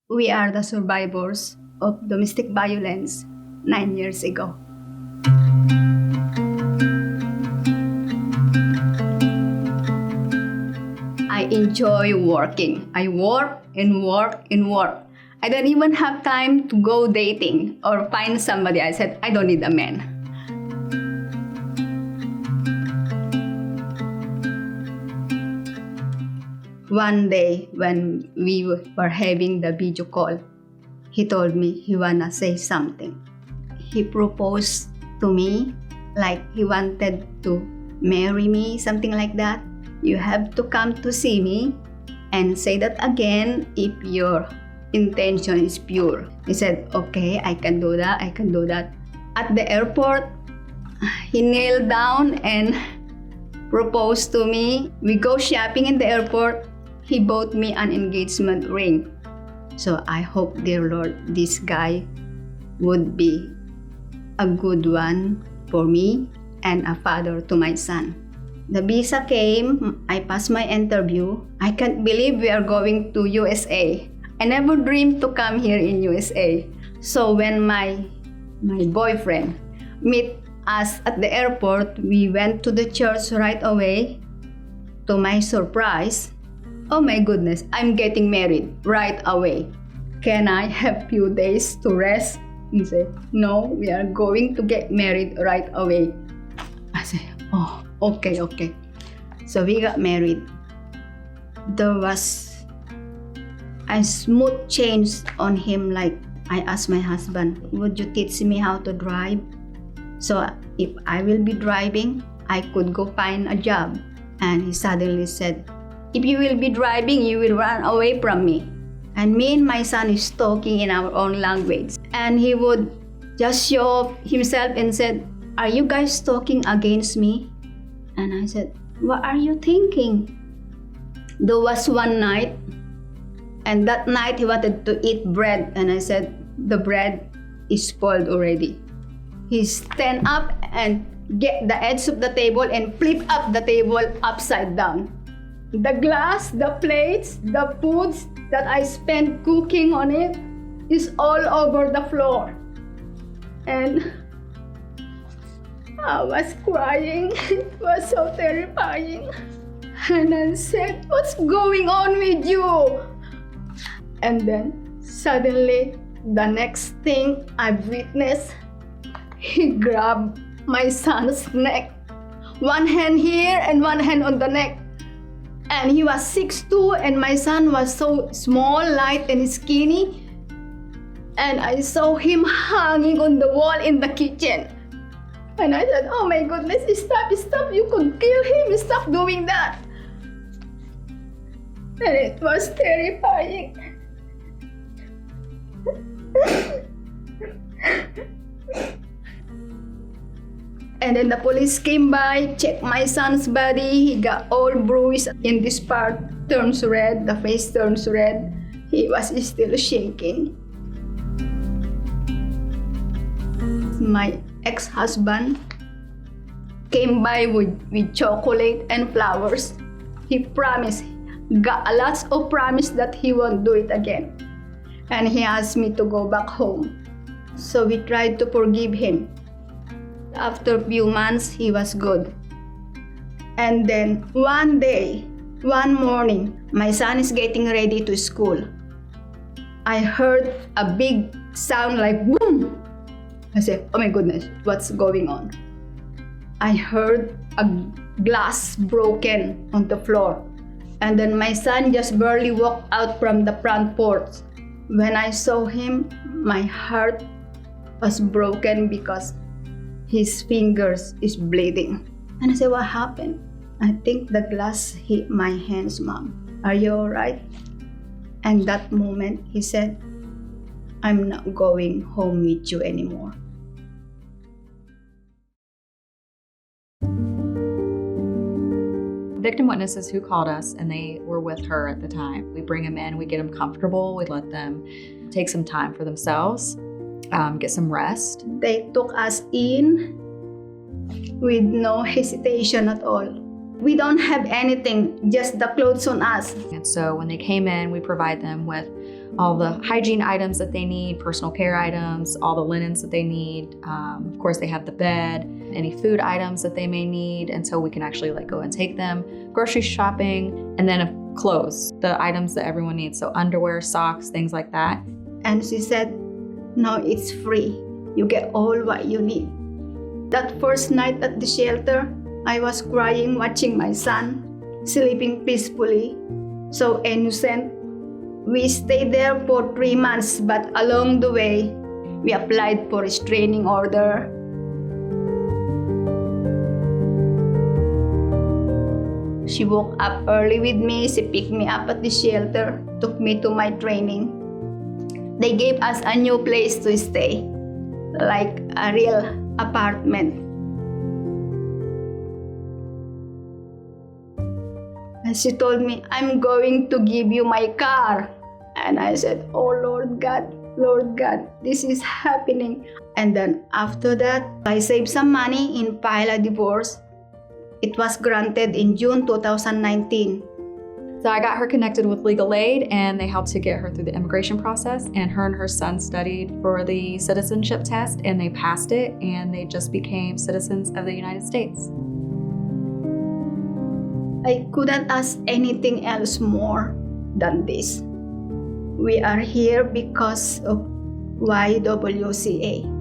We are the survivors of domestic violence 9 years ago. I enjoy working. I work and work and work. I don't even have time to go dating or find somebody. I said, I don't need a man. One day when we were having the video call, he told me he wanna say something. He proposed to me like he wanted to marry me, something like that. You have to come to see me and say that again if your intention is pure. He said, okay, I can do that, I can do that. At the airport, he knelt down and proposed to me. We go shopping in the airport. He bought me an engagement ring. So I hope, dear Lord, this guy would be a good one for me and a father to my son. The visa came, I passed my interview. I can't believe we are going to USA. I never dreamed to come here in USA. So when my boyfriend met us at the airport, we went to the church right away. To my surprise, oh my goodness, I'm getting married right away. Can I have few days to rest? He said, no, we are going to get married right away. I said, oh, okay. So we got married. There was a smooth change on him. Like I asked my husband, would you teach me how to drive? So if I will be driving, I could go find a job. And he suddenly said, if you will be driving, you will run away from me. And me and my son is talking in our own language. And he would just show himself and said, are you guys talking against me? And I said, what are you thinking? There was one night, and that night he wanted to eat bread. And I said, the bread is spoiled already. He stand up and get the edge of the table and flip up the table upside down. The glass, the plates, the foods that I spent cooking on it is all over the floor. And I was crying. It was so terrifying. And I said, what's going on with you? And then suddenly, the next thing I witnessed, he grabbed my son's neck. One hand here and one hand on the neck. And he was 6'2", and my son was so small, light, and skinny. And I saw him hanging on the wall in the kitchen. And I said, oh my goodness, stop, you could kill him, stop doing that. And it was terrifying. And then the police came by, checked my son's body. He got all bruised in this part, turns red, the face turns red. He was still shaking. My ex-husband came by with chocolate and flowers. He promised, got a lot of promise that he won't do it again. And he asked me to go back home. So we tried to forgive him. After a few months, he was good. And then one morning, my son is getting ready to school. I heard a big sound like boom. I said, oh my goodness, what's going on? I heard a glass broken on the floor. And then my son just barely walked out from the front porch. When I saw him, my heart was broken because his fingers is bleeding. And I said, what happened? I think the glass hit my hands, Mom. Are you all right? And that moment, he said, I'm not going home with you anymore. Victim witnesses who called us, and they were with her at the time. We bring them in, we get them comfortable, we let them take some time for themselves, get some rest. They took us in with no hesitation at all. We don't have anything, just the clothes on us. And so when they came in, we provide them with all the hygiene items that they need, personal care items, all the linens that they need. Of course, they have the bed, any food items that they may need until we can actually go and take them grocery shopping, and then clothes, the items that everyone needs. So underwear, socks, things like that. And she said, no, it's free. You get all what you need. That first night at the shelter, I was crying watching my son sleeping peacefully, so innocent. We stayed there for 3 months, but along the way, we applied for a restraining order. She woke up early with me. She picked me up at the shelter, took me to my training. They gave us a new place to stay, like a real apartment. And she told me, I'm going to give you my car. And I said, oh Lord God, this is happening. And then after that, I saved some money and filed a divorce. It was granted in June 2019. So I got her connected with legal aid, and they helped to get her through the immigration process. And her son studied for the citizenship test, and they passed it, and they just became citizens of the United States. I couldn't ask anything else more than this. We are here because of YWCA.